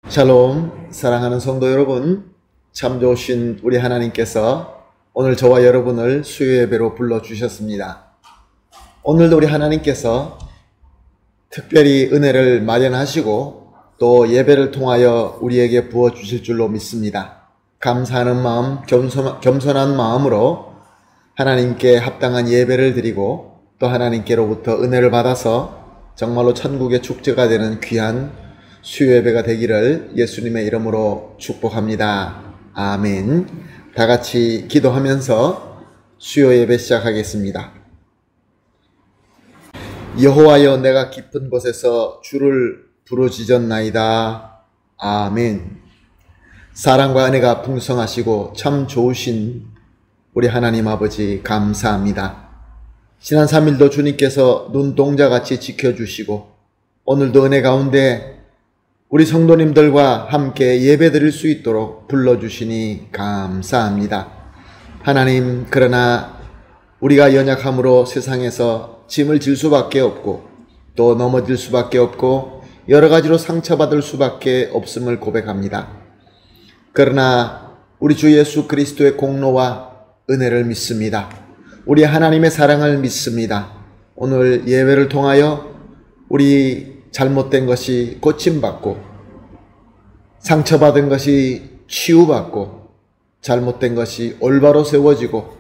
샬롬, 사랑하는 성도 여러분, 참 좋으신 우리 하나님께서 오늘 저와 여러분을 수요 예배로 불러주셨습니다. 오늘도 우리 하나님께서 특별히 은혜를 마련하시고 또 예배를 통하여 우리에게 부어주실 줄로 믿습니다. 감사하는 마음, 겸손한 마음으로 하나님께 합당한 예배를 드리고 또 하나님께로부터 은혜를 받아서 정말로 천국의 축제가 되는 귀한 수요 예배가 되기를 예수님의 이름으로 축복합니다. 아멘. 다 같이 기도하면서 수요 예배 시작하겠습니다. 여호와여, 내가 깊은 곳에서 주를 부르짖었나이다. 아멘. 사랑과 은혜가 풍성하시고 참 좋으신 우리 하나님 아버지 감사합니다. 지난 3일도 주님께서 눈동자같이 지켜주시고 오늘도 은혜 가운데 우리 성도님들과 함께 예배드릴 수 있도록 불러주시니 감사합니다. 하나님, 그러나 우리가 연약함으로 세상에서 짐을 질 수밖에 없고 또 넘어질 수밖에 없고 여러 가지로 상처받을 수밖에 없음을 고백합니다. 그러나 우리 주 예수 그리스도의 공로와 은혜를 믿습니다. 우리 하나님의 사랑을 믿습니다. 오늘 예배를 통하여 우리 잘못된 것이 고침받고 상처받은 것이 치유받고 잘못된 것이 올바로 세워지고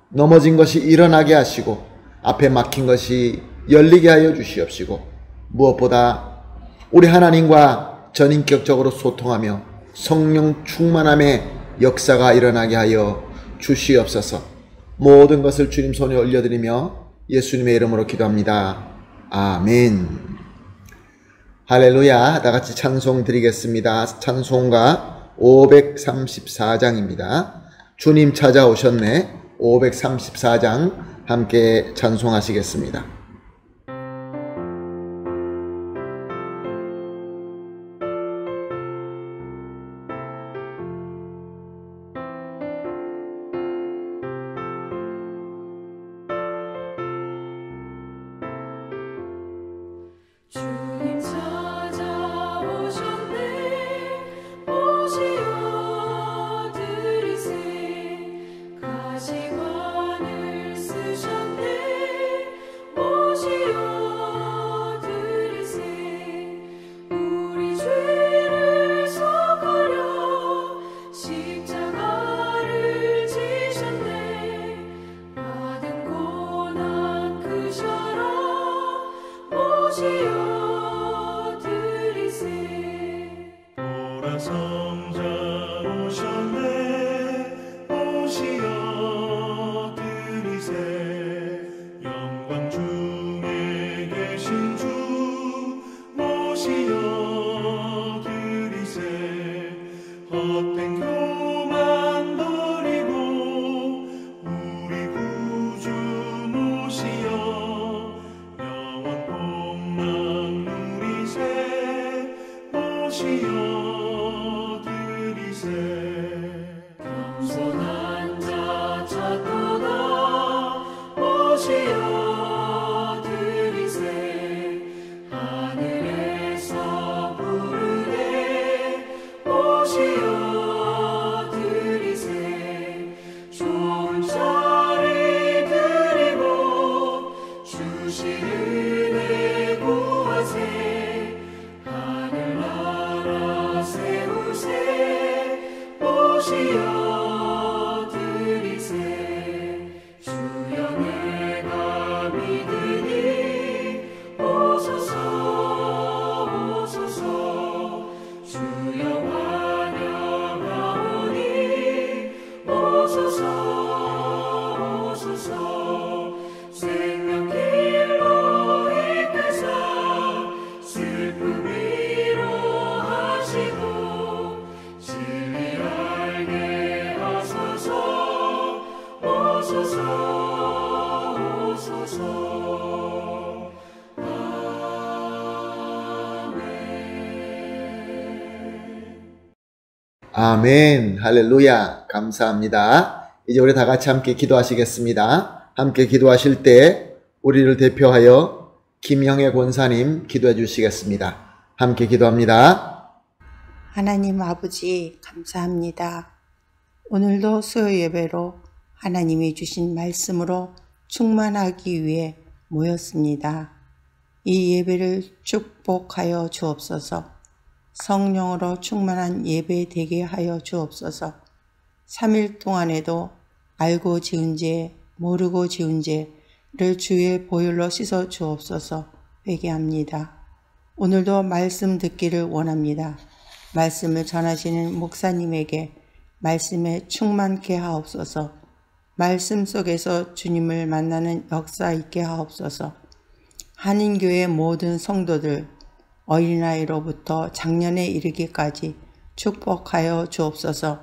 넘어진 것이 일어나게 하시고 앞에 막힌 것이 열리게 하여 주시옵시고 무엇보다 우리 하나님과 전인격적으로 소통하며 성령 충만함의 역사가 일어나게 하여 주시옵소서. 모든 것을 주님 손에 올려드리며 예수님의 이름으로 기도합니다. 아멘. 할렐루야. 다같이 찬송 드리겠습니다. 찬송가 534장입니다. 주님 찾아오셨네. 534장 함께 찬송하시겠습니다. 아멘. 할렐루야. 감사합니다. 이제 우리 다 같이 함께 기도하시겠습니다. 함께 기도하실 때 우리를 대표하여 김형애 권사님 기도해 주시겠습니다. 함께 기도합니다. 하나님 아버지 감사합니다. 오늘도 수요 예배로 하나님이 주신 말씀으로 충만하기 위해 모였습니다. 이 예배를 축복하여 주옵소서. 성령으로 충만한 예배 되게 하여 주옵소서. 3일 동안에도 알고 지은 죄, 모르고 지은 죄를 주의 보혈로 씻어 주옵소서. 회개합니다. 오늘도 말씀 듣기를 원합니다. 말씀을 전하시는 목사님에게 말씀에 충만케 하옵소서. 말씀 속에서 주님을 만나는 역사 있게 하옵소서. 한인교회 모든 성도들 어린아이로부터 장년에 이르기까지 축복하여 주옵소서.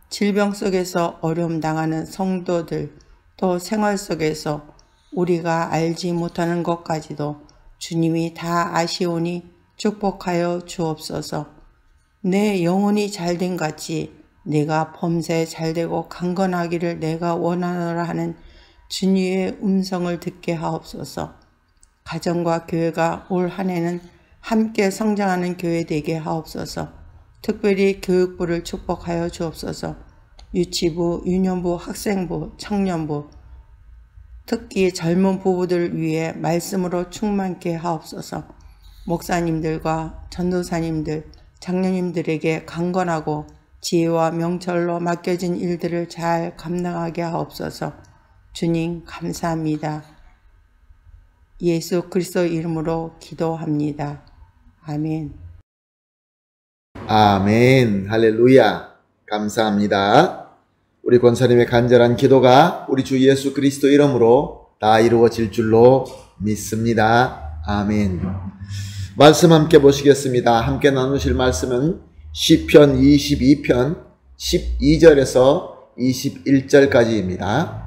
질병 속에서 어려움 당하는 성도들, 또 생활 속에서 우리가 알지 못하는 것까지도 주님이 다 아시오니 축복하여 주옵소서. 내 영혼이 잘된 같이 내가 범사에 잘되고 강건하기를 내가 원하노라 하는 주님의 음성을 듣게 하옵소서. 가정과 교회가 올 한 해는 함께 성장하는 교회 되게 하옵소서. 특별히 교육부를 축복하여 주옵소서. 유치부, 유년부, 학생부, 청년부, 특히 젊은 부부들을 위해 말씀으로 충만케 하옵소서. 목사님들과 전도사님들, 장로님들에게 강건하고 지혜와 명철로 맡겨진 일들을 잘 감당하게 하옵소서. 주님 감사합니다. 예수 그리스도 이름으로 기도합니다. 아멘. 아멘. 할렐루야. 감사합니다. 우리 권사님의 간절한 기도가 우리 주 예수 그리스도 이름으로 다 이루어질 줄로 믿습니다. 아멘. 말씀 함께 보시겠습니다. 함께 나누실 말씀은 시편 22편 12절에서 21절까지입니다.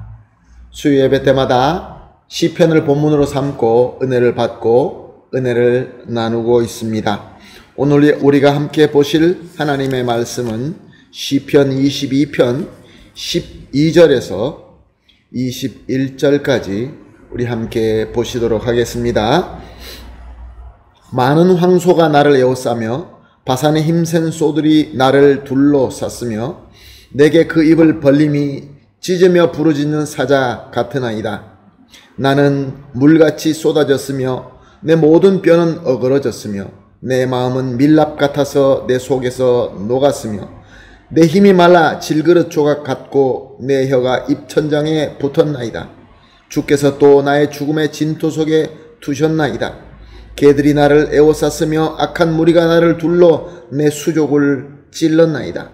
수요 예배 때마다 시편을 본문으로 삼고 은혜를 받고 은혜를 나누고 있습니다. 오늘 우리가 함께 보실 하나님의 말씀은 시편 22편 12절에서 21절까지 우리 함께 보시도록 하겠습니다. 많은 황소가 나를 에워싸며 바산의 힘센 소들이 나를 둘러쌌으며 내게 그 입을 벌림이 찢으며 부르짖는 사자 같으나이다. 나는 물같이 쏟아졌으며 내 모든 뼈는 어그러졌으며 내 마음은 밀랍 같아서 내 속에서 녹았으며 내 힘이 말라 질그릇 조각 같고 내 혀가 입천장에 붙었나이다. 주께서 또 나의 죽음의 진토 속에 두셨나이다. 개들이 나를 에워쌌으며 악한 무리가 나를 둘러 내 수족을 찔렀나이다.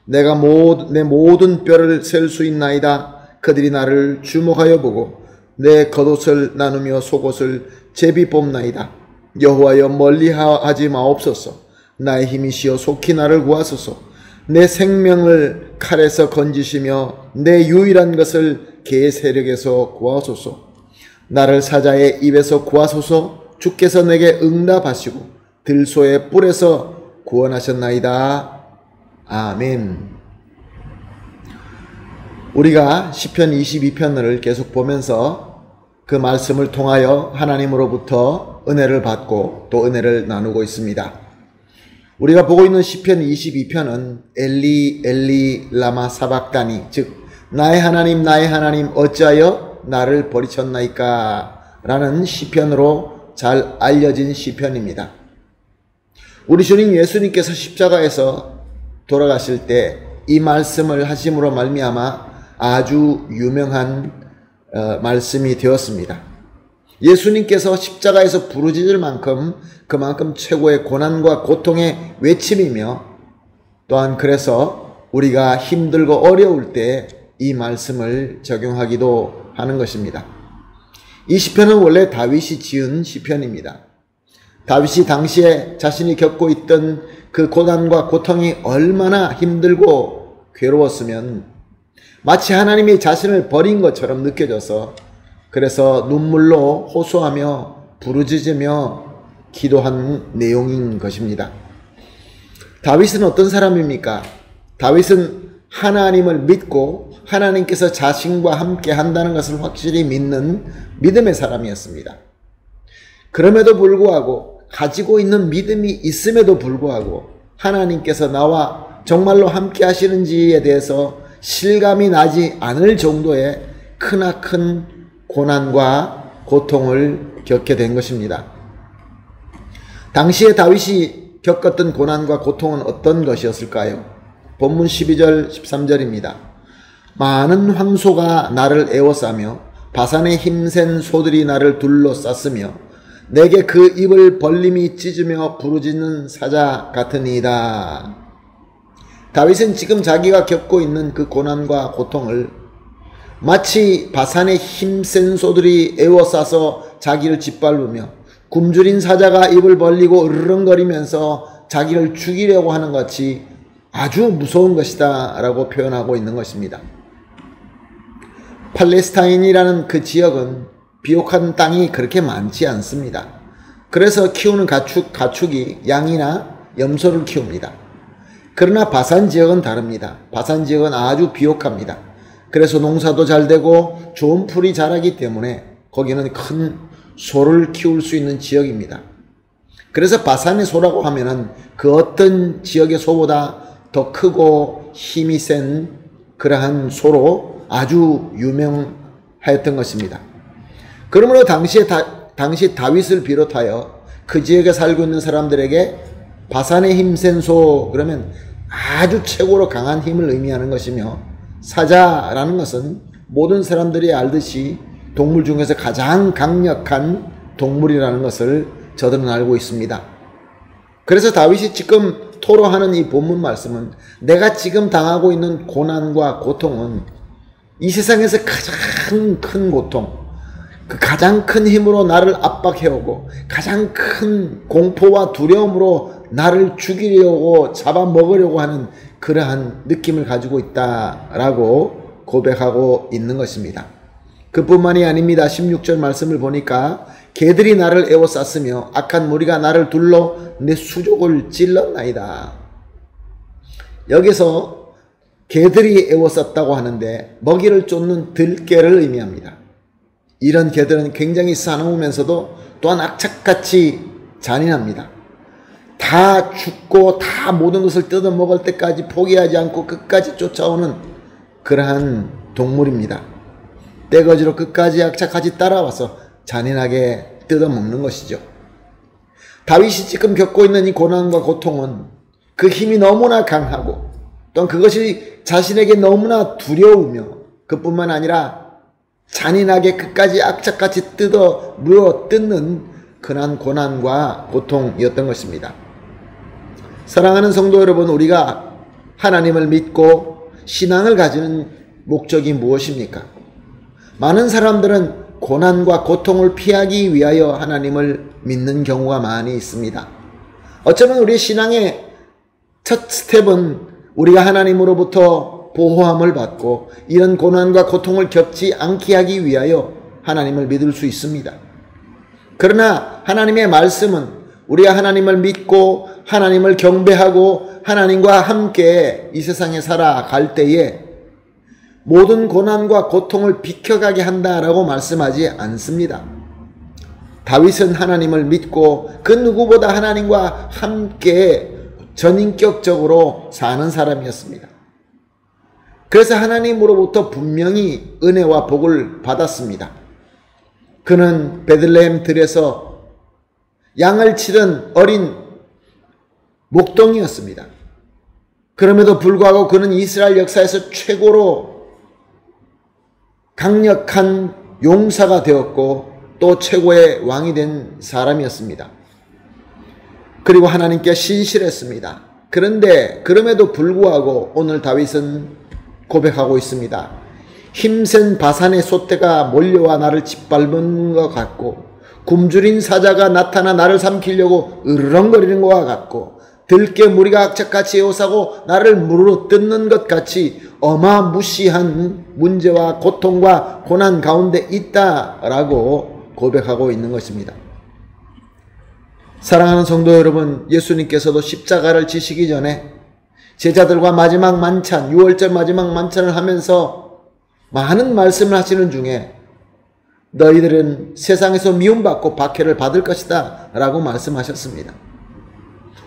내가 내 모든 뼈를 셀 수 있나이다. 그들이 나를 주목하여 보고 내 겉옷을 나누며 속옷을 제비 뽑나이다. 여호와여 멀리하지 마옵소서. 나의 힘이시여 속히 나를 구하소서. 내 생명을 칼에서 건지시며 내 유일한 것을 개 세력에서 구하소서. 나를 사자의 입에서 구하소서. 주께서 내게 응답하시고 들소의 뿔에서 구원하셨나이다. 아멘. 우리가 시편 22편을 계속 보면서 그 말씀을 통하여 하나님으로부터 은혜를 받고 또 은혜를 나누고 있습니다. 우리가 보고 있는 시편 22편은 엘리 엘리 라마 사박다니, 즉 나의 하나님 어찌하여 나를 버리셨나이까 라는 시편으로 잘 알려진 시편입니다. 우리 주님 예수님께서 십자가에서 돌아가실 때 이 말씀을 하심으로 말미암아 아주 유명한 말씀이 되었습니다. 예수님께서 십자가에서 부르짖을 만큼 그만큼 최고의 고난과 고통의 외침이며 또한 그래서 우리가 힘들고 어려울 때 이 말씀을 적용하기도 하는 것입니다. 이 시편은 원래 다윗이 지은 시편입니다. 다윗이 당시에 자신이 겪고 있던 그 고난과 고통이 얼마나 힘들고 괴로웠으면 마치 하나님이 자신을 버린 것처럼 느껴져서 그래서 눈물로 호소하며 부르짖으며 기도한 내용인 것입니다. 다윗은 어떤 사람입니까? 다윗은 하나님을 믿고 하나님께서 자신과 함께 한다는 것을 확실히 믿는 믿음의 사람이었습니다. 그럼에도 불구하고 가지고 있는 믿음이 있음에도 불구하고 하나님께서 나와 정말로 함께 하시는지에 대해서 실감이 나지 않을 정도의 크나큰 고난과 고통을 겪게 된 것입니다. 당시에 다윗이 겪었던 고난과 고통은 어떤 것이었을까요? 본문 12절 13절입니다. 많은 황소가 나를 에워싸며 바산의 힘센 소들이 나를 둘러쌌으며 내게 그 입을 벌림이 찢으며 부르짖는 사자 같으니이다. 다윗은 지금 자기가 겪고 있는 그 고난과 고통을 마치 바산의 힘센 소들이 에워싸서 자기를 짓밟으며 굶주린 사자가 입을 벌리고 으르렁거리면서 자기를 죽이려고 하는 것 같이 아주 무서운 것이다 라고 표현하고 있는 것입니다. 팔레스타인이라는 그 지역은 비옥한 땅이 그렇게 많지 않습니다. 그래서 키우는 가축이 양이나 염소를 키웁니다. 그러나 바산 지역은 다릅니다. 바산 지역은 아주 비옥합니다. 그래서 농사도 잘 되고 좋은 풀이 자라기 때문에 거기는 큰 소를 키울 수 있는 지역입니다. 그래서 바산의 소라고 하면은 그 어떤 지역의 소보다 더 크고 힘이 센 그러한 소로 아주 유명하였던 것입니다. 그러므로 당시 다윗을 비롯하여 그 지역에 살고 있는 사람들에게 바산의 힘센 소 그러면 아주 최고로 강한 힘을 의미하는 것이며, 사자라는 것은 모든 사람들이 알듯이 동물 중에서 가장 강력한 동물이라는 것을 저들은 알고 있습니다. 그래서 다윗이 지금 토로하는 이 본문 말씀은 내가 지금 당하고 있는 고난과 고통은 이 세상에서 가장 큰 고통, 그 가장 큰 힘으로 나를 압박해오고 가장 큰 공포와 두려움으로 나를 죽이려고 잡아먹으려고 하는 그러한 느낌을 가지고 있다라고 고백하고 있는 것입니다. 그뿐만이 아닙니다. 16절 말씀을 보니까 개들이 나를 에워쌌으며 악한 무리가 나를 둘러 내 수족을 찔렀나이다. 여기서 개들이 에워쌌다고 하는데 먹이를 쫓는 들개를 의미합니다. 이런 개들은 굉장히 싸나우면서도 또한 악착같이 잔인합니다. 다 죽고 다 모든 것을 뜯어먹을 때까지 포기하지 않고 끝까지 쫓아오는 그러한 동물입니다. 떼거지로 끝까지 악착같이 따라와서 잔인하게 뜯어먹는 것이죠. 다윗이 지금 겪고 있는 이 고난과 고통은 그 힘이 너무나 강하고 또한 그것이 자신에게 너무나 두려우며 그뿐만 아니라 잔인하게 끝까지 악착같이 물어 뜯는 그러한 고난과 고통이었던 것입니다. 사랑하는 성도 여러분, 우리가 하나님을 믿고 신앙을 가지는 목적이 무엇입니까? 많은 사람들은 고난과 고통을 피하기 위하여 하나님을 믿는 경우가 많이 있습니다. 어쩌면 우리 신앙의 첫 스텝은 우리가 하나님으로부터 보호함을 받고 이런 고난과 고통을 겪지 않게 하기 위하여 하나님을 믿을 수 있습니다. 그러나 하나님의 말씀은 우리가 하나님을 믿고 하나님을 경배하고 하나님과 함께 이 세상에 살아갈 때에 모든 고난과 고통을 비켜가게 한다라고 말씀하지 않습니다. 다윗은 하나님을 믿고 그 누구보다 하나님과 함께 전인격적으로 사는 사람이었습니다. 그래서 하나님으로부터 분명히 은혜와 복을 받았습니다. 그는 베들레헴 들에서 양을 치던 어린 목동이었습니다. 그럼에도 불구하고 그는 이스라엘 역사에서 최고로 강력한 용사가 되었고 또 최고의 왕이 된 사람이었습니다. 그리고 하나님께 신실했습니다. 그런데 그럼에도 불구하고 오늘 다윗은 고백하고 있습니다. 힘센 바산의 소떼가 몰려와 나를 짓밟은 것 같고 굶주린 사자가 나타나 나를 삼키려고 으르렁거리는 것과 같고 들개 무리가 악착같이 에워싸고 나를 물어뜯는 것 같이 어마무시한 문제와 고통과 고난 가운데 있다라고 고백하고 있는 것입니다. 사랑하는 성도 여러분, 예수님께서도 십자가를 지시기 전에 제자들과 마지막 만찬, 6월절 마지막 만찬을 하면서 많은 말씀을 하시는 중에 너희들은 세상에서 미움받고 박해를 받을 것이다 라고 말씀하셨습니다.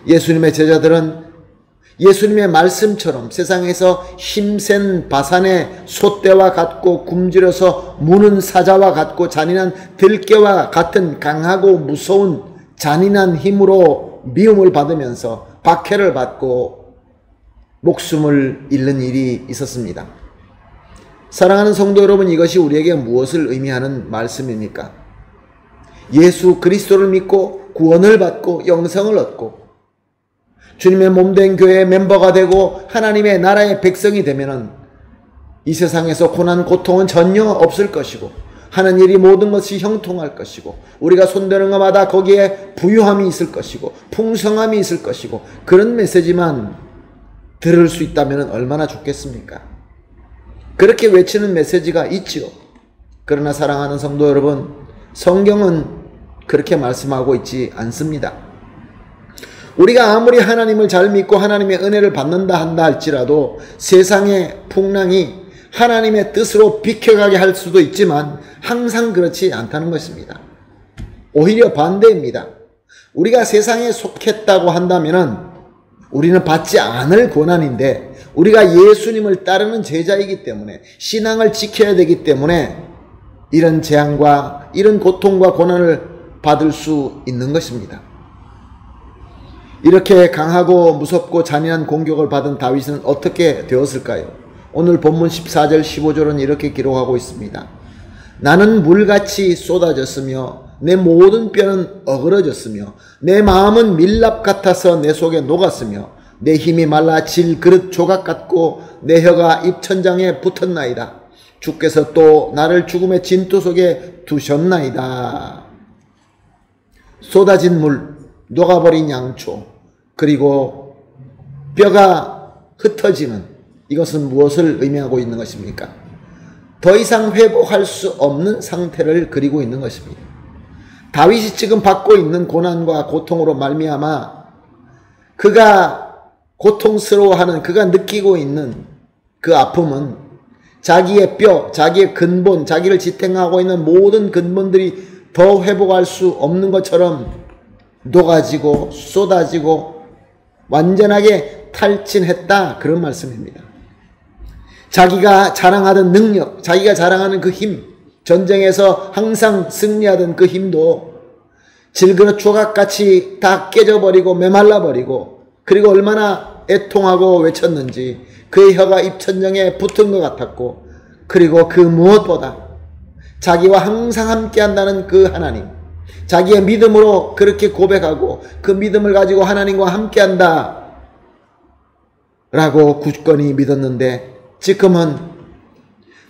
예수님의 제자들은 예수님의 말씀처럼 세상에서 힘센 바산의 솥대와 같고 굶주려서 무는 사자와 같고 잔인한 들깨와 같은 강하고 무서운 잔인한 힘으로 미움을 받으면서 박해를 받고 목숨을 잃는 일이 있었습니다. 사랑하는 성도 여러분, 이것이 우리에게 무엇을 의미하는 말씀입니까? 예수 그리스도를 믿고 구원을 받고 영생을 얻고 주님의 몸된 교회의 멤버가 되고 하나님의 나라의 백성이 되면은 이 세상에서 고난 고통은 전혀 없을 것이고 하는 일이 모든 것이 형통할 것이고 우리가 손대는 것마다 거기에 부유함이 있을 것이고 풍성함이 있을 것이고 그런 메시지만 들을 수 있다면 얼마나 좋겠습니까? 그렇게 외치는 메시지가 있지요. 그러나 사랑하는 성도 여러분, 성경은 그렇게 말씀하고 있지 않습니다. 우리가 아무리 하나님을 잘 믿고 하나님의 은혜를 받는다 한다 할지라도 세상의 풍랑이 하나님의 뜻으로 비켜가게 할 수도 있지만 항상 그렇지 않다는 것입니다. 오히려 반대입니다. 우리가 세상에 속했다고 한다면 우리는 받지 않을 고난인데 우리가 예수님을 따르는 제자이기 때문에 신앙을 지켜야 되기 때문에 이런 재앙과 이런 고통과 고난을 받을 수 있는 것입니다. 이렇게 강하고 무섭고 잔인한 공격을 받은 다윗은 어떻게 되었을까요? 오늘 본문 14절 15절은 이렇게 기록하고 있습니다. 나는 물같이 쏟아졌으며 내 모든 뼈는 어그러졌으며 내 마음은 밀랍 같아서 내 속에 녹았으며 내 힘이 말라 질 그릇 조각 같고 내 혀가 입천장에 붙었나이다. 주께서 또 나를 죽음의 진토 속에 두셨나이다. 쏟아진 물, 녹아버린 양초, 그리고 뼈가 흩어지는 이것은 무엇을 의미하고 있는 것입니까? 더 이상 회복할 수 없는 상태를 그리고 있는 것입니다. 다윗이 지금 받고 있는 고난과 고통으로 말미암아 그가 고통스러워하는, 그가 느끼고 있는 그 아픔은 자기의 뼈, 자기의 근본, 자기를 지탱하고 있는 모든 근본들이 더 회복할 수 없는 것처럼 녹아지고 쏟아지고 완전하게 탈진했다, 그런 말씀입니다. 자기가 자랑하던 능력, 자기가 자랑하는 그 힘, 전쟁에서 항상 승리하던 그 힘도 질그릇 조각같이 다 깨져버리고 메말라버리고, 그리고 얼마나 애통하고 외쳤는지 그의 혀가 입천장에 붙은 것 같았고, 그리고 그 무엇보다 자기와 항상 함께한다는 그 하나님, 자기의 믿음으로 그렇게 고백하고 그 믿음을 가지고 하나님과 함께한다 라고 굳건히 믿었는데 지금은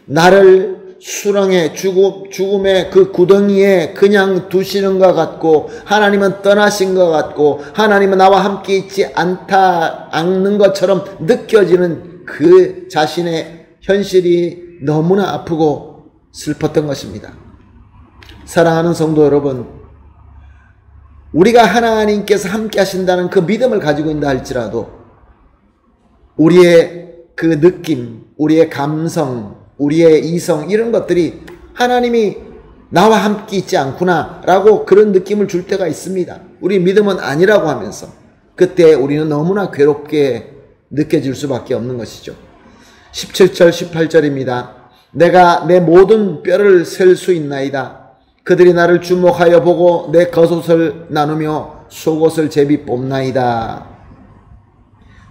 나를 수렁에 죽음의 그 구덩이에 그냥 두시는 것 같고 하나님은 떠나신 것 같고 하나님은 나와 함께 있지 않는 것처럼 느껴지는 그 자신의 현실이 너무나 아프고 슬펐던 것입니다. 사랑하는 성도 여러분, 우리가 하나님께서 함께 하신다는 그 믿음을 가지고 있다 할지라도 우리의 그 느낌, 우리의 감성, 우리의 이성, 이런 것들이 하나님이 나와 함께 있지 않구나 라고 그런 느낌을 줄 때가 있습니다. 우리 믿음은 아니라고 하면서 그때 우리는 너무나 괴롭게 느껴질 수밖에 없는 것이죠. 17절 18절입니다. 내가 내 모든 뼈를 셀 수 있나이다. 그들이 나를 주목하여 보고 내 겉옷을 나누며 속옷을 제비 뽑나이다.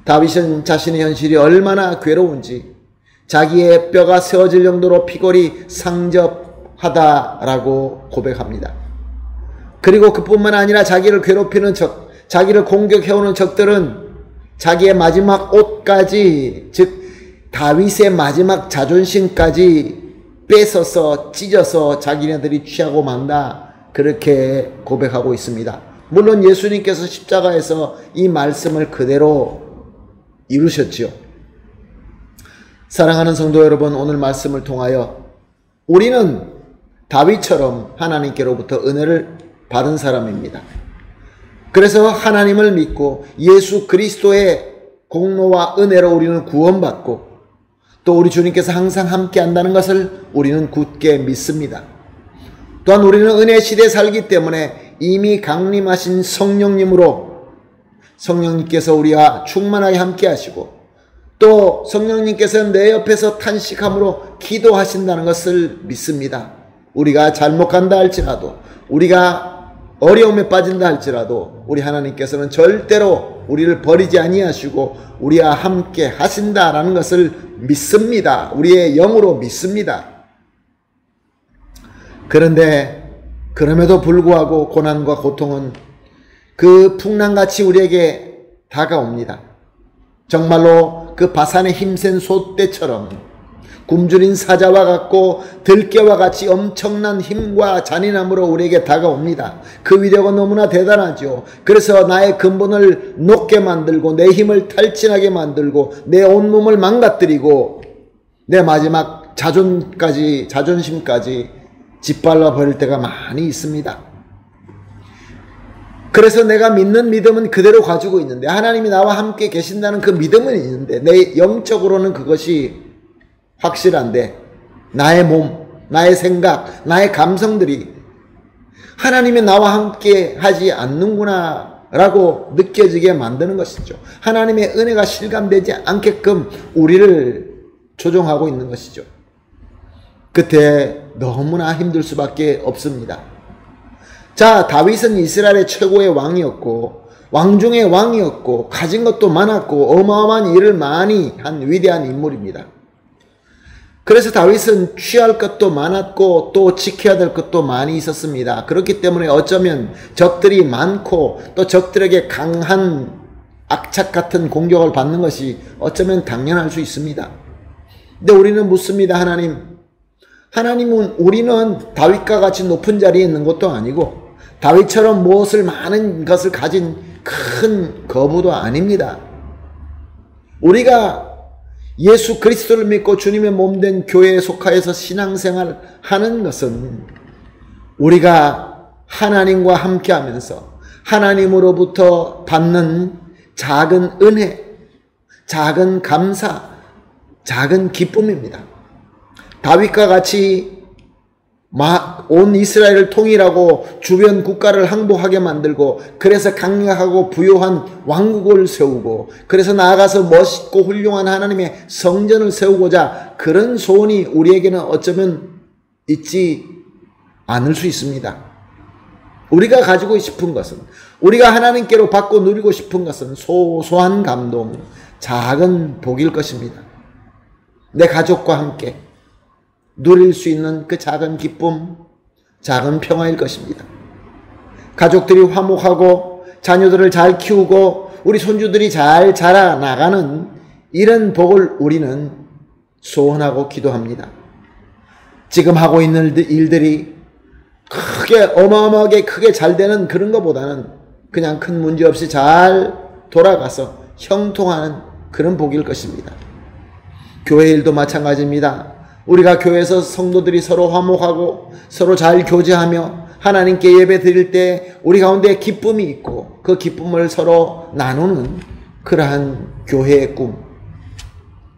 다윗은 자신의 현실이 얼마나 괴로운지 자기의 뼈가 세워질 정도로 피골이 상접하다라고 고백합니다. 그리고 그뿐만 아니라 자기를 괴롭히는 적, 자기를 공격해오는 적들은 자기의 마지막 옷까지, 즉 다윗의 마지막 자존심까지 뺏어서 찢어서 자기네들이 취하고 만다, 그렇게 고백하고 있습니다. 물론 예수님께서 십자가에서 이 말씀을 그대로 이루셨지요. 사랑하는 성도 여러분, 오늘 말씀을 통하여 우리는 다윗처럼 하나님께로부터 은혜를 받은 사람입니다. 그래서 하나님을 믿고 예수 그리스도의 공로와 은혜로 우리는 구원받고 또 우리 주님께서 항상 함께 한다는 것을 우리는 굳게 믿습니다. 또한 우리는 은혜 시대에 살기 때문에 이미 강림하신 성령님으로 성령님께서 우리와 충만하게 함께 하시고 또 성령님께서 내 옆에서 탄식함으로 기도하신다는 것을 믿습니다. 우리가 잘못한다 할지라도 우리가 어려움에 빠진다 할지라도 우리 하나님께서는 절대로 우리를 버리지 아니하시고 우리와 함께 하신다라는 것을 믿습니다. 우리의 영으로 믿습니다. 그런데 그럼에도 불구하고 고난과 고통은 그 풍랑같이 우리에게 다가옵니다. 정말로 그 바산의 힘센 솥대처럼 굶주린 사자와 같고 들깨와 같이 엄청난 힘과 잔인함으로 우리에게 다가옵니다. 그 위력은 너무나 대단하죠. 그래서 나의 근본을 녹게 만들고 내 힘을 탈진하게 만들고 내 온몸을 망가뜨리고 내 마지막 자존심까지 짓밟아 버릴 때가 많이 있습니다. 그래서 내가 믿는 믿음은 그대로 가지고 있는데 하나님이 나와 함께 계신다는 그 믿음은 있는데 내 영적으로는 그것이 확실한데 나의 몸, 나의 생각, 나의 감성들이 하나님이 나와 함께 하지 않는구나 라고 느껴지게 만드는 것이죠. 하나님의 은혜가 실감되지 않게끔 우리를 조종하고 있는 것이죠. 그때 너무나 힘들 수밖에 없습니다. 자, 다윗은 이스라엘의 최고의 왕이었고 왕 중의 왕이었고 가진 것도 많았고 어마어마한 일을 많이 한 위대한 인물입니다. 그래서 다윗은 취할 것도 많았고 또 지켜야 될 것도 많이 있었습니다. 그렇기 때문에 어쩌면 적들이 많고 또 적들에게 강한 악착 같은 공격을 받는 것이 어쩌면 당연할 수 있습니다. 근데 우리는 묻습니다. 하나님은 우리는 다윗과 같이 높은 자리에 있는 것도 아니고 다윗처럼 무엇을 많은 것을 가진 큰 거부도 아닙니다. 우리가 예수 그리스도를 믿고 주님의 몸된 교회에 속하여서 신앙생활을 하는 것은 우리가 하나님과 함께하면서 하나님으로부터 받는 작은 은혜, 작은 감사, 작은 기쁨입니다. 다윗과 같이 온 이스라엘을 통일하고 주변 국가를 항복하게 만들고 그래서 강력하고 부요한 왕국을 세우고 그래서 나아가서 멋있고 훌륭한 하나님의 성전을 세우고자 그런 소원이 우리에게는 어쩌면 있지 않을 수 있습니다. 우리가 가지고 싶은 것은 우리가 하나님께로 받고 누리고 싶은 것은 소소한 감동, 작은 복일 것입니다. 내 가족과 함께 누릴 수 있는 그 작은 기쁨, 작은 평화일 것입니다. 가족들이 화목하고 자녀들을 잘 키우고 우리 손주들이 잘 자라나가는 이런 복을 우리는 소원하고 기도합니다. 지금 하고 있는 일들이 크게 어마어마하게 크게 잘 되는 그런 것보다는 그냥 큰 문제 없이 잘 돌아가서 형통하는 그런 복일 것입니다. 교회 일도 마찬가지입니다. 우리가 교회에서 성도들이 서로 화목하고 서로 잘 교제하며 하나님께 예배 드릴 때 우리 가운데 기쁨이 있고 그 기쁨을 서로 나누는 그러한 교회의 꿈,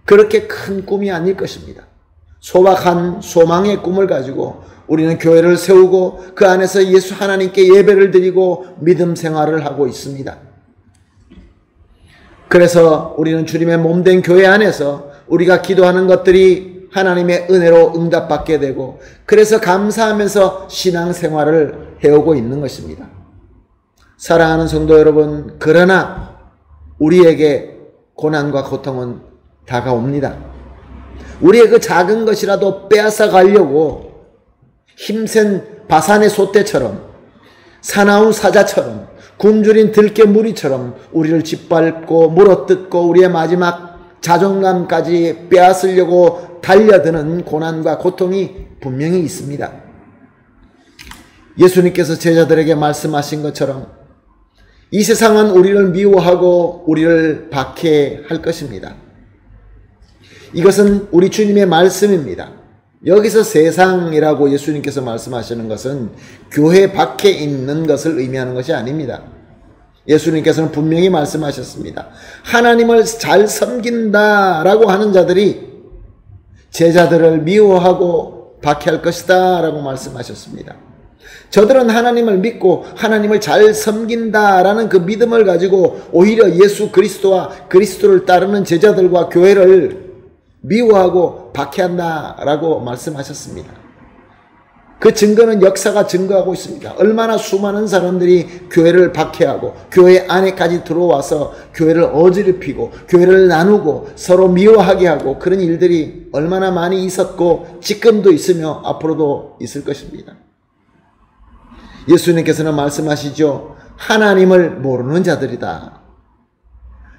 그렇게 큰 꿈이 아닐 것입니다. 소박한 소망의 꿈을 가지고 우리는 교회를 세우고 그 안에서 예수 하나님께 예배를 드리고 믿음 생활을 하고 있습니다. 그래서 우리는 주님의 몸된 교회 안에서 우리가 기도하는 것들이 하나님의 은혜로 응답받게 되고 그래서 감사하면서 신앙생활을 해오고 있는 것입니다. 사랑하는 성도 여러분, 그러나 우리에게 고난과 고통은 다가옵니다. 우리의 그 작은 것이라도 빼앗아 가려고 힘센 바산의 솥대처럼 사나운 사자처럼 굶주린 들깨 무리처럼 우리를 짓밟고 물어뜯고 우리의 마지막 자존감까지 빼앗으려고 달려드는 고난과 고통이 분명히 있습니다. 예수님께서 제자들에게 말씀하신 것처럼 이 세상은 우리를 미워하고 우리를 박해할 것입니다. 이것은 우리 주님의 말씀입니다. 여기서 세상이라고 예수님께서 말씀하시는 것은 교회 밖에 있는 것을 의미하는 것이 아닙니다. 예수님께서는 분명히 말씀하셨습니다. 하나님을 잘 섬긴다라고 하는 자들이 제자들을 미워하고 박해할 것이다 라고 말씀하셨습니다. 저들은 하나님을 믿고 하나님을 잘 섬긴다라는 그 믿음을 가지고 오히려 예수 그리스도와 그리스도를 따르는 제자들과 교회를 미워하고 박해한다라고 말씀하셨습니다. 그 증거는 역사가 증거하고 있습니다. 얼마나 수많은 사람들이 교회를 박해하고 교회 안에까지 들어와서 교회를 어지럽히고 교회를 나누고 서로 미워하게 하고 그런 일들이 얼마나 많이 있었고 지금도 있으며 앞으로도 있을 것입니다. 예수님께서는 말씀하시죠. 하나님을 모르는 자들이다.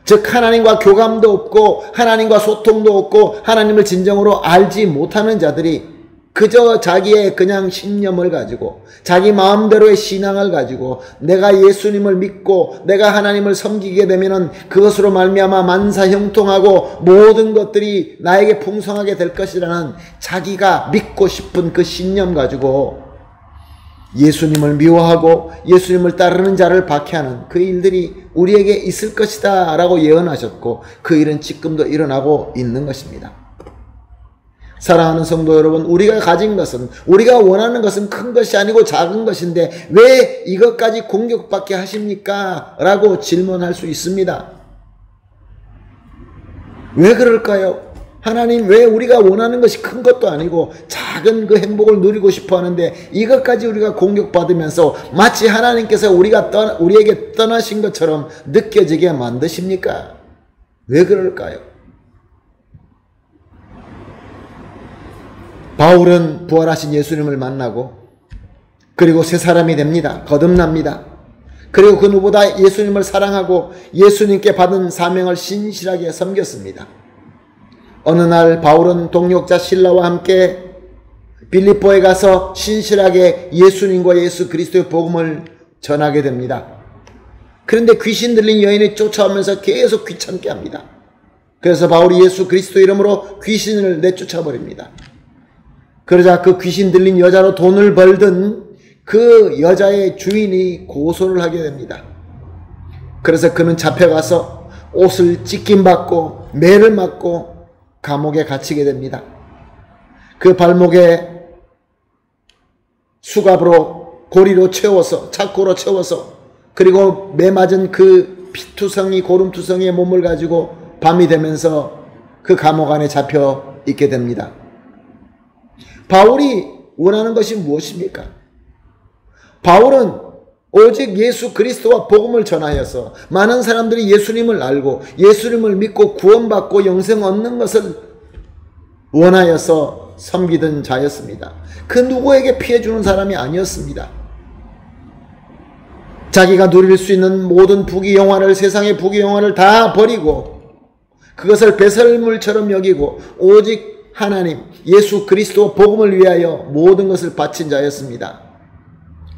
즉 하나님과 교감도 없고 하나님과 소통도 없고 하나님을 진정으로 알지 못하는 자들이 그저 자기의 그냥 신념을 가지고 자기 마음대로의 신앙을 가지고 내가 예수님을 믿고 내가 하나님을 섬기게 되면은 그것으로 말미암아 만사형통하고 모든 것들이 나에게 풍성하게 될 것이라는 자기가 믿고 싶은 그 신념 가지고 예수님을 미워하고 예수님을 따르는 자를 박해하는 그 일들이 우리에게 있을 것이다 라고 예언하셨고 그 일은 지금도 일어나고 있는 것입니다. 사랑하는 성도 여러분, 우리가 가진 것은 우리가 원하는 것은 큰 것이 아니고 작은 것인데 왜 이것까지 공격받게 하십니까? 라고 질문할 수 있습니다. 왜 그럴까요? 하나님 왜 우리가 원하는 것이 큰 것도 아니고 작은 그 행복을 누리고 싶어 하는데 이것까지 우리가 공격받으면서 마치 하나님께서 우리에게 떠나신 것처럼 느껴지게 만드십니까? 왜 그럴까요? 바울은 부활하신 예수님을 만나고 그리고 새 사람이 됩니다. 거듭납니다. 그리고 그 누구보다 예수님을 사랑하고 예수님께 받은 사명을 신실하게 섬겼습니다. 어느 날 바울은 동역자 실라와 함께 빌립보에 가서 신실하게 예수님과 예수 그리스도의 복음을 전하게 됩니다. 그런데 귀신 들린 여인이 쫓아오면서 계속 귀찮게 합니다. 그래서 바울이 예수 그리스도 이름으로 귀신을 내쫓아 버립니다. 그러자 그 귀신 들린 여자로 돈을 벌던 그 여자의 주인이 고소를 하게 됩니다. 그래서 그는 잡혀가서 옷을 찢김받고 매를 맞고 감옥에 갇히게 됩니다. 그 발목에 수갑으로 고리로 채워서 착고로 채워서 그리고 매 맞은 그 피투성이 고름투성이의 몸을 가지고 밤이 되면서 그 감옥 안에 잡혀 있게 됩니다. 바울이 원하는 것이 무엇입니까? 바울은 오직 예수 그리스도와 복음을 전하여서 많은 사람들이 예수님을 알고 예수님을 믿고 구원받고 영생 얻는 것을 원하여서 섬기던 자였습니다. 그 누구에게 피해주는 사람이 아니었습니다. 자기가 누릴 수 있는 모든 부귀영화를 세상의 부귀영화를 다 버리고 그것을 배설물처럼 여기고 오직 하나님 예수 그리스도 복음을 위하여 모든 것을 바친 자였습니다.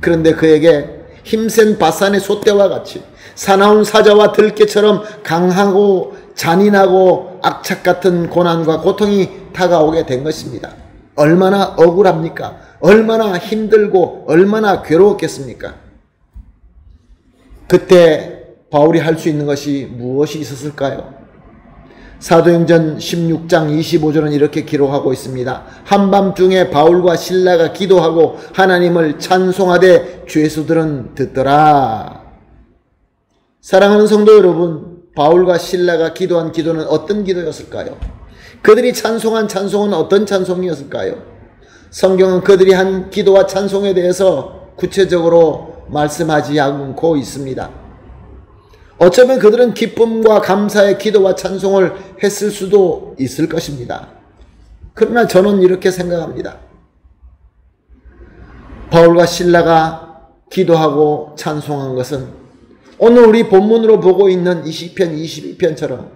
그런데 그에게 힘센 바산의 솥대와 같이 사나운 사자와 들깨처럼 강하고 잔인하고 악착 같은 고난과 고통이 다가오게 된 것입니다. 얼마나 억울합니까? 얼마나 힘들고 얼마나 괴로웠겠습니까? 그때 바울이 할 수 있는 것이 무엇이 있었을까요? 사도행전 16장 25절은 이렇게 기록하고 있습니다. 한밤중에 바울과 실라가 기도하고 하나님을 찬송하되 죄수들은 듣더라. 사랑하는 성도 여러분, 바울과 실라가 기도한 기도는 어떤 기도였을까요? 그들이 찬송한 찬송은 어떤 찬송이었을까요? 성경은 그들이 한 기도와 찬송에 대해서 구체적으로 말씀하지 않고 있습니다. 어쩌면 그들은 기쁨과 감사의 기도와 찬송을 했을 수도 있을 것입니다. 그러나 저는 이렇게 생각합니다. 바울과 실라가 기도하고 찬송한 것은 오늘 우리 본문으로 보고 있는 이 시편 22편처럼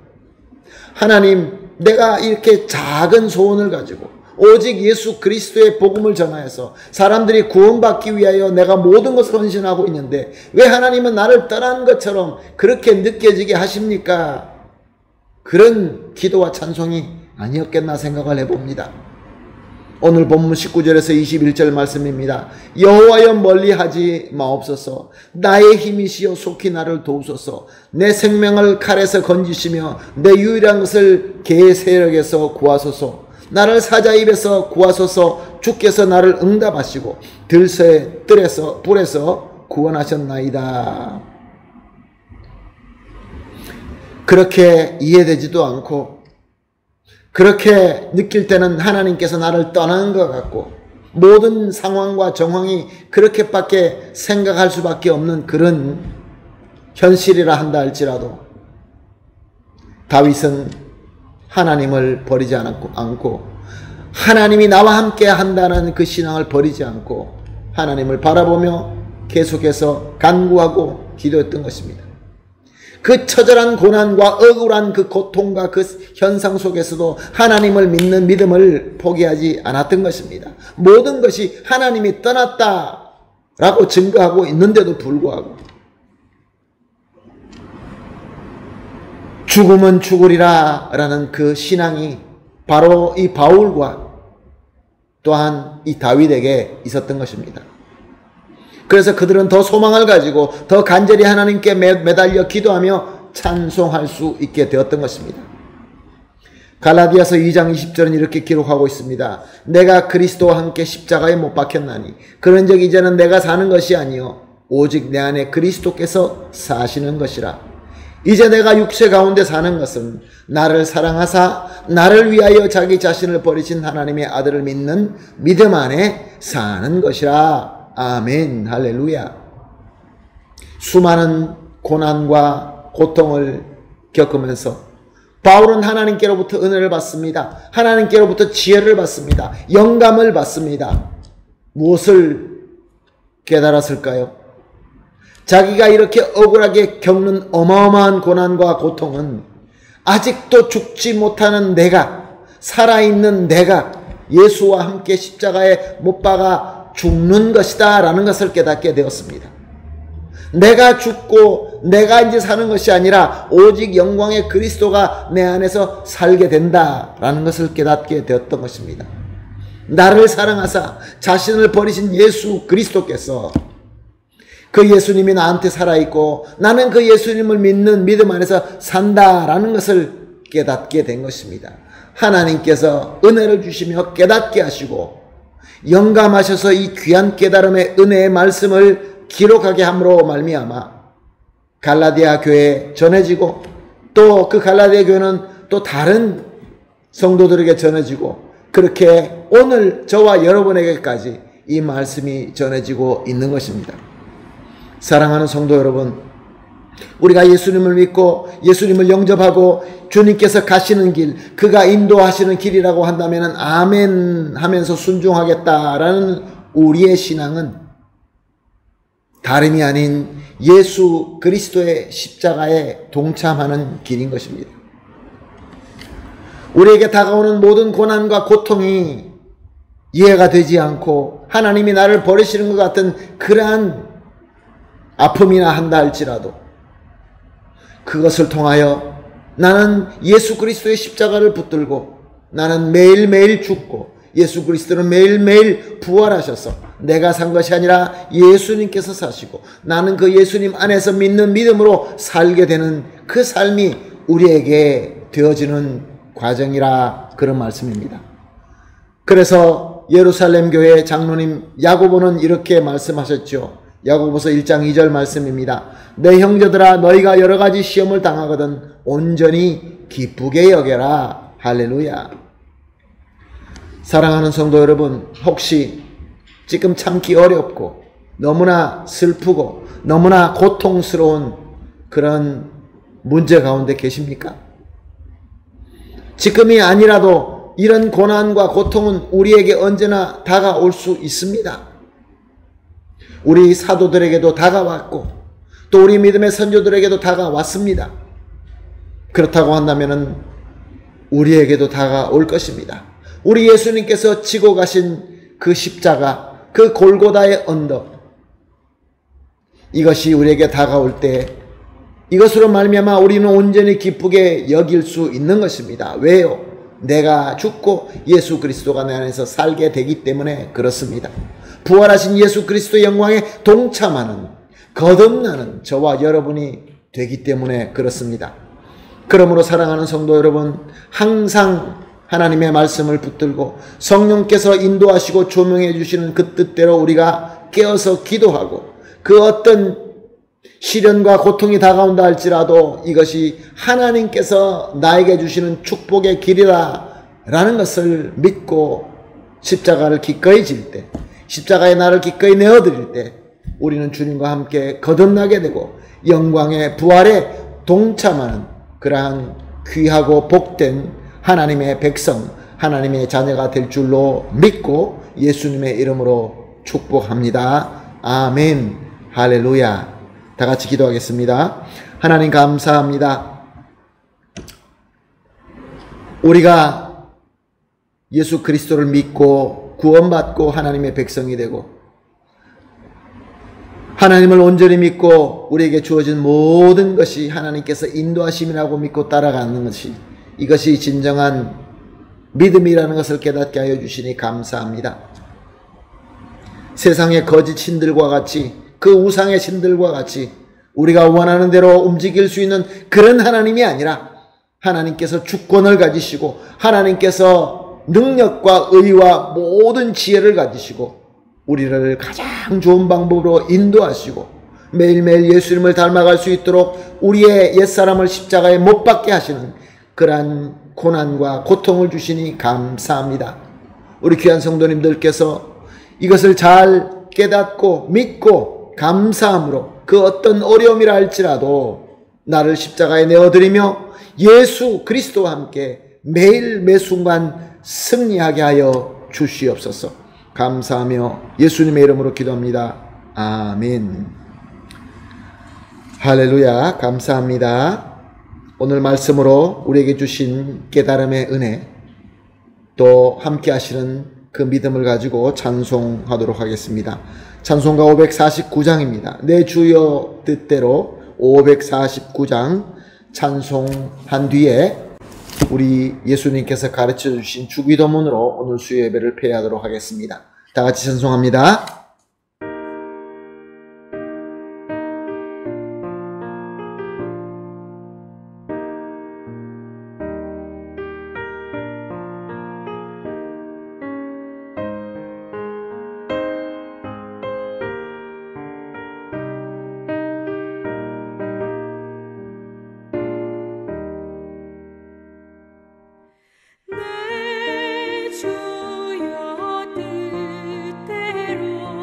하나님, 내가 이렇게 작은 소원을 가지고 오직 예수 그리스도의 복음을 전하여서 사람들이 구원받기 위하여 내가 모든 것을 헌신하고 있는데 왜 하나님은 나를 떠난 것처럼 그렇게 느껴지게 하십니까? 그런 기도와 찬송이 아니었겠나 생각을 해봅니다. 오늘 본문 19절에서 21절 말씀입니다. 여호와여 멀리하지 마옵소서. 나의 힘이시여 속히 나를 도우소서. 내 생명을 칼에서 건지시며 내 유일한 것을 개 세력에서 구하소서. 나를 사자 입에서 구하소서. 주께서 나를 응답하시고 들새의 불에서 구원하셨나이다. 그렇게 이해되지도 않고 그렇게 느낄 때는 하나님께서 나를 떠나는 것 같고 모든 상황과 정황이 그렇게밖에 생각할 수밖에 없는 그런 현실이라 한다 할지라도 다윗은 하나님을 버리지 않고 하나님이 나와 함께 한다는 그 신앙을 버리지 않고 하나님을 바라보며 계속해서 간구하고 기도했던 것입니다. 그 처절한 고난과 억울한 그 고통과 그 현상 속에서도 하나님을 믿는 믿음을 포기하지 않았던 것입니다. 모든 것이 하나님이 떠났다라고 증거하고 있는데도 불구하고 죽으면 죽으리라 라는 그 신앙이 바로 이 바울과 또한 이 다윗에게 있었던 것입니다. 그래서 그들은 더 소망을 가지고 더 간절히 하나님께 매달려 기도하며 찬송할 수 있게 되었던 것입니다. 갈라디아서 2장 20절은 이렇게 기록하고 있습니다. 내가 그리스도와 함께 십자가에 못 박혔나니 그런즉 이제는 내가 사는 것이 아니요 오직 내 안에 그리스도께서 사시는 것이라. 이제 내가 육체 가운데 사는 것은 나를 사랑하사 나를 위하여 자기 자신을 버리신 하나님의 아들을 믿는 믿음 안에 사는 것이라. 아멘. 할렐루야. 수많은 고난과 고통을 겪으면서 바울은 하나님께로부터 은혜를 받습니다. 하나님께로부터 지혜를 받습니다. 영감을 받습니다. 무엇을 깨달았을까요? 자기가 이렇게 억울하게 겪는 어마어마한 고난과 고통은 아직도 죽지 못하는 내가, 살아있는 내가 예수와 함께 십자가에 못 박아 죽는 것이다 라는 것을 깨닫게 되었습니다. 내가 죽고 내가 이제 사는 것이 아니라 오직 영광의 그리스도가 내 안에서 살게 된다 라는 것을 깨닫게 되었던 것입니다. 나를 사랑하사 자신을 버리신 예수 그리스도께서 그 예수님이 나한테 살아있고 나는 그 예수님을 믿는 믿음 안에서 산다라는 것을 깨닫게 된 것입니다. 하나님께서 은혜를 주시며 깨닫게 하시고 영감하셔서 이 귀한 깨달음의 은혜의 말씀을 기록하게 함으로 말미암아 갈라디아 교회에 전해지고 또 그 갈라디아 교회는 또 다른 성도들에게 전해지고 그렇게 오늘 저와 여러분에게까지 이 말씀이 전해지고 있는 것입니다. 사랑하는 성도 여러분, 우리가 예수님을 믿고 예수님을 영접하고 주님께서 가시는 길, 그가 인도하시는 길이라고 한다면 아멘 하면서 순종하겠다라는 우리의 신앙은 다름이 아닌 예수 그리스도의 십자가에 동참하는 길인 것입니다. 우리에게 다가오는 모든 고난과 고통이 이해가 되지 않고 하나님이 나를 버리시는 것 같은 그러한 아픔이나 한다 할지라도 그것을 통하여 나는 예수 그리스도의 십자가를 붙들고 나는 매일매일 죽고 예수 그리스도는 매일매일 부활하셔서 내가 산 것이 아니라 예수님께서 사시고 나는 그 예수님 안에서 믿는 믿음으로 살게 되는 그 삶이 우리에게 되어지는 과정이라 그런 말씀입니다. 그래서 예루살렘 교회 장로님 야고보는 이렇게 말씀하셨죠. 야고보서 1장 2절 말씀입니다. 내 형제들아 너희가 여러 가지 시험을 당하거든 온전히 기쁘게 여겨라. 할렐루야. 사랑하는 성도 여러분, 혹시 지금 참기 어렵고 너무나 슬프고 너무나 고통스러운 그런 문제 가운데 계십니까? 지금이 아니라도 이런 고난과 고통은 우리에게 언제나 다가올 수 있습니다. 우리 사도들에게도 다가왔고 또 우리 믿음의 선조들에게도 다가왔습니다. 그렇다고 한다면 우리에게도 다가올 것입니다. 우리 예수님께서 지고 가신 그 십자가, 그 골고다의 언덕, 이것이 우리에게 다가올 때 이것으로 말미암아 우리는 온전히 기쁘게 여길 수 있는 것입니다. 왜요? 내가 죽고 예수 그리스도가 내 안에서 살게 되기 때문에 그렇습니다. 부활하신 예수 그리스도의 영광에 동참하는, 거듭나는 저와 여러분이 되기 때문에 그렇습니다. 그러므로 사랑하는 성도 여러분, 항상 하나님의 말씀을 붙들고 성령께서 인도하시고 조명해 주시는 그 뜻대로 우리가 깨어서 기도하고 그 어떤 시련과 고통이 다가온다 할지라도 이것이 하나님께서 나에게 주시는 축복의 길이라 라는 것을 믿고 십자가를 기꺼이 질 때, 십자가에 나를 기꺼이 내어드릴 때 우리는 주님과 함께 거듭나게 되고 영광의 부활에 동참하는 그러한 귀하고 복된 하나님의 백성, 하나님의 자녀가 될 줄로 믿고 예수님의 이름으로 축복합니다. 아멘. 할렐루야. 다 같이 기도하겠습니다. 하나님 감사합니다. 우리가 예수 그리스도를 믿고 구원받고 하나님의 백성이 되고 하나님을 온전히 믿고 우리에게 주어진 모든 것이 하나님께서 인도하심이라고 믿고 따라가는 것이 이것이 진정한 믿음이라는 것을 깨닫게 하여 주시니 감사합니다. 세상의 거짓 신들과 같이 그 우상의 신들과 같이 우리가 원하는 대로 움직일 수 있는 그런 하나님이 아니라 하나님께서 주권을 가지시고 하나님께서 능력과 의와 모든 지혜를 가지시고 우리를 가장 좋은 방법으로 인도하시고 매일매일 예수님을 닮아갈 수 있도록 우리의 옛사람을 십자가에 못 박게 하시는 그러한 고난과 고통을 주시니 감사합니다. 우리 귀한 성도님들께서 이것을 잘 깨닫고 믿고 감사함으로 그 어떤 어려움이라 할지라도 나를 십자가에 내어드리며 예수 그리스도와 함께 매일 매순간 승리하게 하여 주시옵소서. 감사하며 예수님의 이름으로 기도합니다. 아멘. 할렐루야. 감사합니다. 오늘 말씀으로 우리에게 주신 깨달음의 은혜 또 함께 하시는 그 믿음을 가지고 찬송하도록 하겠습니다. 찬송가 549장입니다. 내 주여 뜻대로 549장 찬송한 뒤에 우리 예수님께서 가르쳐 주신 주기도문으로 오늘 수요 예배를 폐하도록 하겠습니다. 다 같이 찬송합니다. 내 주여 뜻대로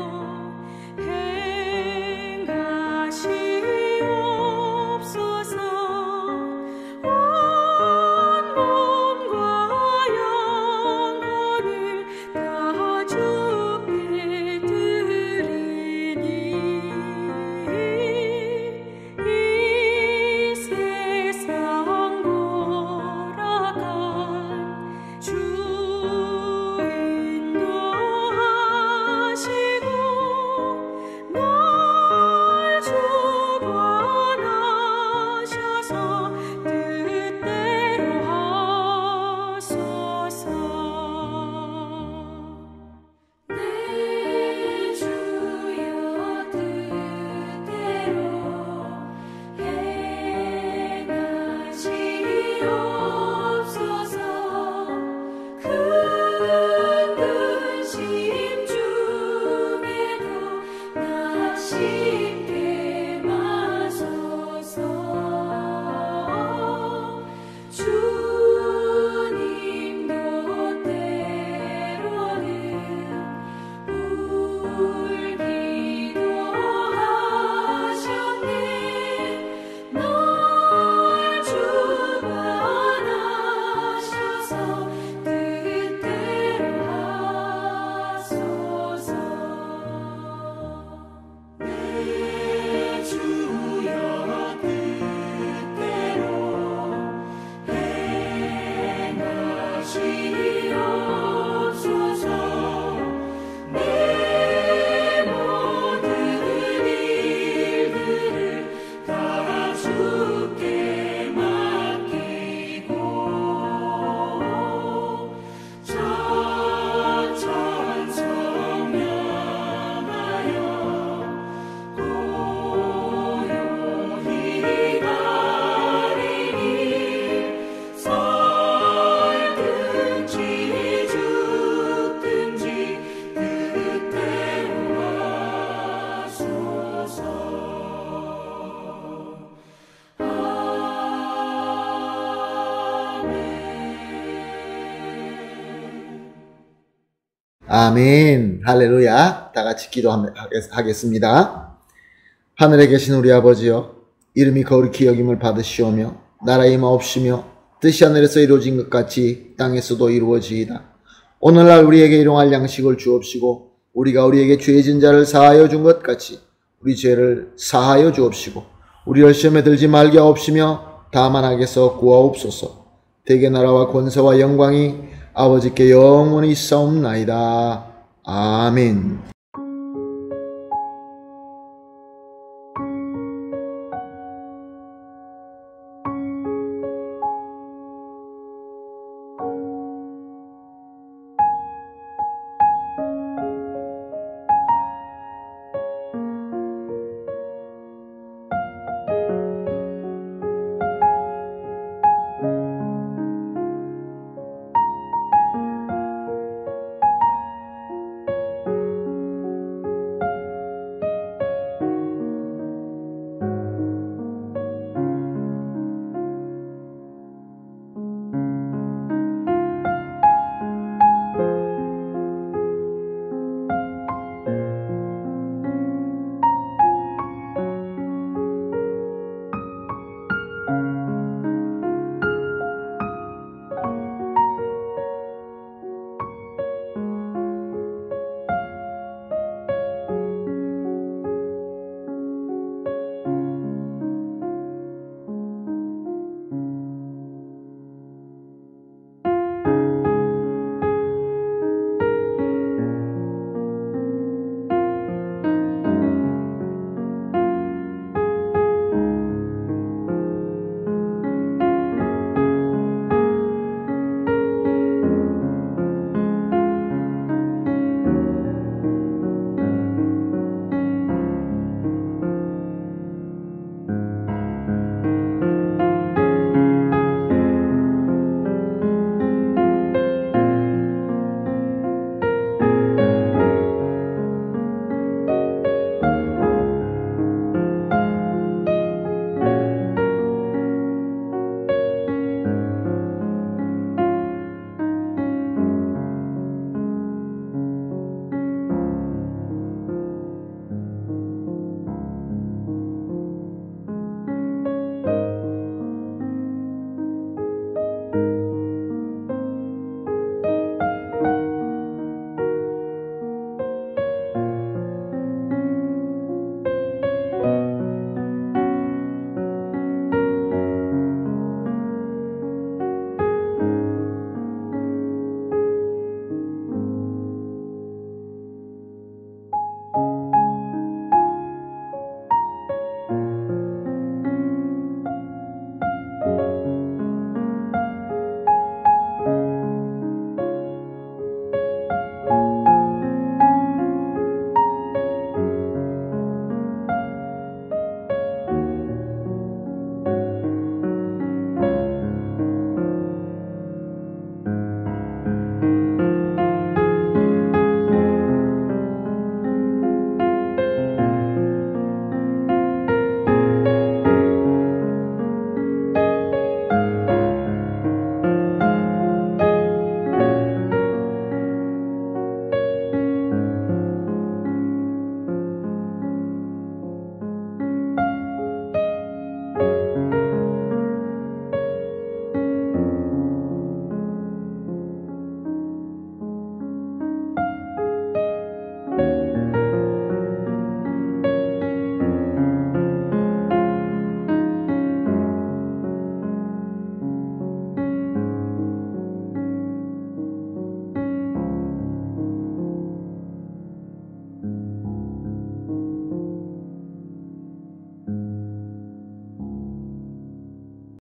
아멘. 할렐루야. 다 같이 기도하겠습니다. 하늘에 계신 우리 아버지여, 이름이 거룩히 여김을 받으시오며 나라의 임하옵시며 뜻이 하늘에서 이루어진 것 같이 땅에서도 이루어지이다. 오늘날 우리에게 일용할 양식을 주옵시고 우리가 우리에게 죄진 자를 사하여 준 것 같이 우리 죄를 사하여 주옵시고 우리를 시험에 들지 말게 하옵시며 다만 악에서 구하옵소서. 대개 나라와 권세와 영광이 아버지께 영원히 있사옵나이다. 아멘.